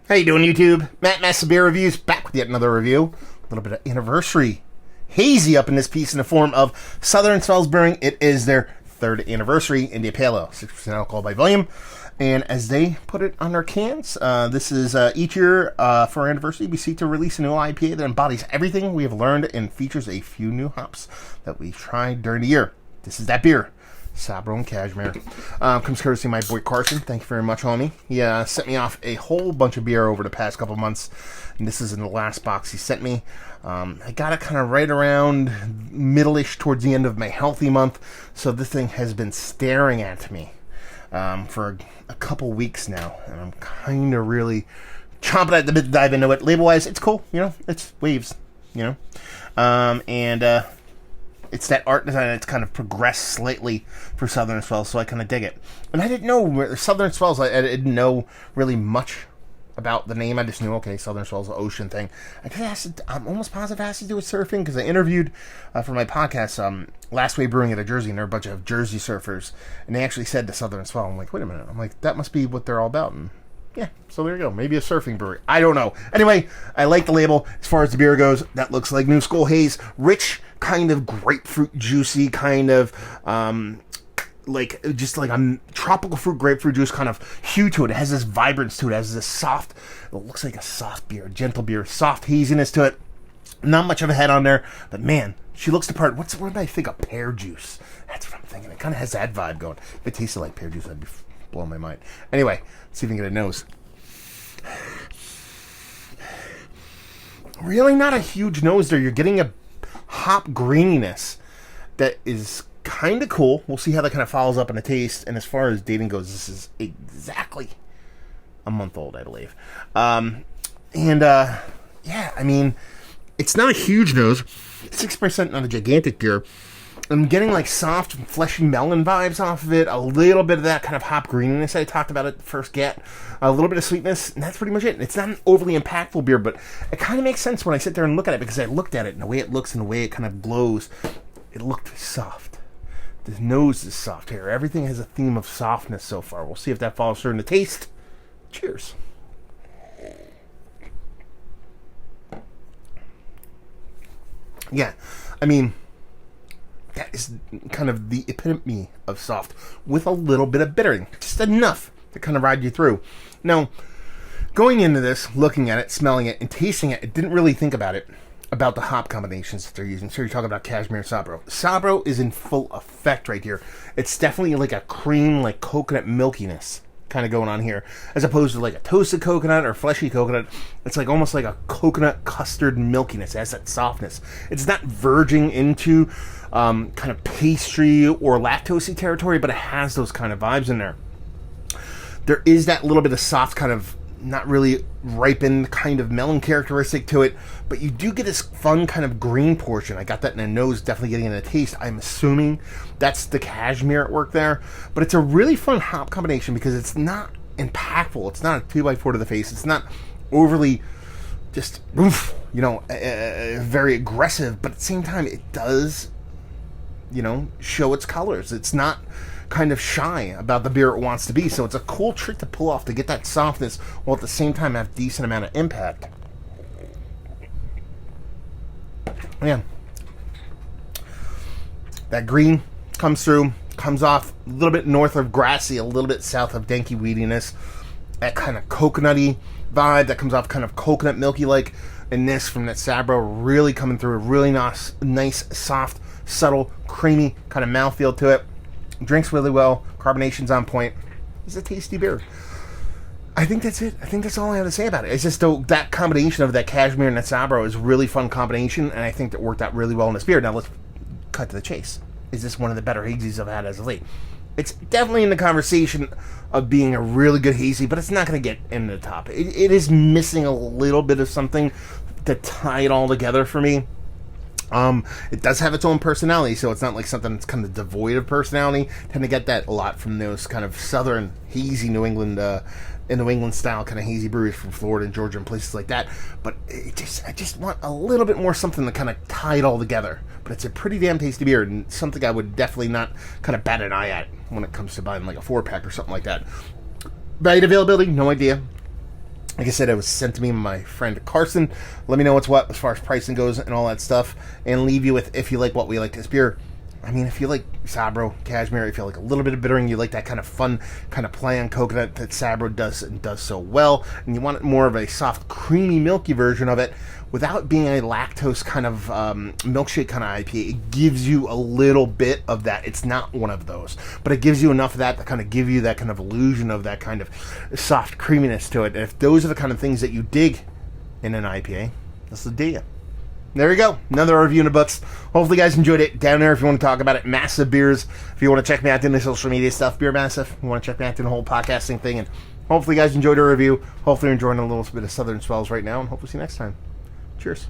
How you doing, YouTube? Matt Massa Beer Reviews, back with yet another review. A little bit of anniversary hazy up in this piece in the form of Southern Swells Brewing. It is their third anniversary India Pale Ale, 6% alcohol by volume. And as they put it on their cans, this is each year for our anniversary, we seek to release a new IPA that embodies everything we have learned and features a few new hops that we've tried during the year. This is that beer. Sabro and Cashmere. Comes courtesy of my boy Carson. Thank you very much, homie. He sent me off a whole bunch of beer over the past couple months, and this is in the last box he sent me. I got it kind of right around middle-ish towards the end of my healthy month, so this thing has been staring at me for a couple weeks now, and I'm kind of really chomping at the bit to dive into it. Label-wise, it's cool, it's waves, it's that art design that's kind of progressed slightly for Southern Swells, so I kind of dig it. And I didn't know Southern Swells. I didn't know really much about the name. I just knew, okay, Southern Swells, the ocean thing. I'm almost positive it has to do with surfing, because I interviewed for my podcast Last Way Brewing out of Jersey, and they're a bunch of Jersey surfers, and they actually said the Southern Swell. I'm like, wait a minute. I'm like, that must be what they're all about. And yeah, so there you go. Maybe a surfing brewery. I don't know. Anyway, I like the label. As far as the beer goes, that looks like New School Haze. Rich, kind of grapefruit juicy, kind of like a tropical fruit grapefruit juice kind of hue to it. It has this vibrance to it. It has this soft, it looks like a soft beer, gentle beer, soft haziness to it. Not much of a head on there, but man, she looks the part. What did I think of? Pear juice. That's what I'm thinking. It kind of has that vibe going. If it tasted like pear juice, I'd be blowing my mind. Anyway, let's see if we can get a nose. Really not a huge nose there. You're getting a hop greeniness that is kind of cool. We'll see how that kind of follows up in the taste. And as far as dating goes, this is exactly a month old, I believe. Yeah, I mean, it's not a huge nose. 6%, not a gigantic beer. I'm getting like soft, fleshy melon vibes off of it. A little bit of that kind of hop greeniness I talked about at the first get. A little bit of sweetness, and that's pretty much it. It's not an overly impactful beer, but it kind of makes sense when I sit there and look at it, because I looked at it and the way it looks and the way it kind of glows. It looked soft. The nose is soft here. Everything has a theme of softness so far. We'll see if that follows through in the taste. Cheers. Yeah, I mean, that is kind of the epitome of soft, with a little bit of bittering. Just enough to kind of ride you through. Now, going into this, looking at it, smelling it, and tasting it, I didn't really think about the hop combinations that they're using. So you're talking about Cashmere and Sabro. Sabro is in full effect right here. It's definitely like a cream, like coconut milkiness kind of going on here, as opposed to like a toasted coconut or fleshy coconut. It's like almost like a coconut custard milkiness. It has that softness. It's not verging into kind of pastry or lactosey territory, but it has those kind of vibes in there. There is that little bit of soft kind of not really ripened kind of melon characteristic to it, but you do get this fun kind of green portion. I got that in the nose, definitely getting in the taste. I'm assuming that's the cashmere at work there, but it's a really fun hop combination because it's not impactful. It's not a 2x4 to the face. It's not overly just very aggressive, but at the same time it does show its colors. It's not kind of shy about the beer it wants to be, so it's a cool trick to pull off to get that softness while at the same time have decent amount of impact. Yeah, that green comes through, comes off a little bit north of grassy, a little bit south of danky weediness, that kind of coconutty vibe that comes off kind of coconut milky like, and this from that Sabro really coming through, a really nice soft, subtle, creamy kind of mouthfeel to it. Drinks really well. Carbonation's on point. It's a tasty beer. I think that's it. I think that's all I have to say about it. It's just that combination of that cashmere and that Sabro is a really fun combination, and I think that worked out really well in this beer. Now let's cut to the chase. Is this one of the better hazies I've had as of late? It's definitely in the conversation of being a really good hazy, but it's not going to get into the top. It is missing a little bit of something to tie it all together for me. It does have its own personality, so it's not like something that's kind of devoid of personality. Tend to get that a lot from those kind of southern hazy New England style kind of hazy breweries from Florida and Georgia and places like that. But I just want a little bit more something to kind of tie it all together. But it's a pretty damn tasty beer, and something I would definitely not kind of bat an eye at when it comes to buying like a 4-pack or something like that. Value availability, no idea. Like I said, it was sent to me by my friend Carson. Let me know what's what as far as pricing goes and all that stuff. And leave you with, if you like what we like this beer. I mean, if you like Sabro, Cashmere, if you like a little bit of bittering, you like that kind of fun kind of play on coconut that Sabro does and does so well, and you want more of a soft, creamy, milky version of it without being a lactose kind of milkshake kind of IPA, it gives you a little bit of that. It's not one of those, but it gives you enough of that to kind of give you that kind of illusion of that kind of soft creaminess to it. And if those are the kind of things that you dig in an IPA, that's the deal. There we go. Another review in the books. Hopefully you guys enjoyed it. Down there if you want to talk about it. Massive Beers. If you want to check me out doing the social media stuff. Beer Massive. If you want to check me out doing the whole podcasting thing. And hopefully you guys enjoyed the review. Hopefully you're enjoying a little bit of Southern Swells right now. And hopefully see you next time. Cheers.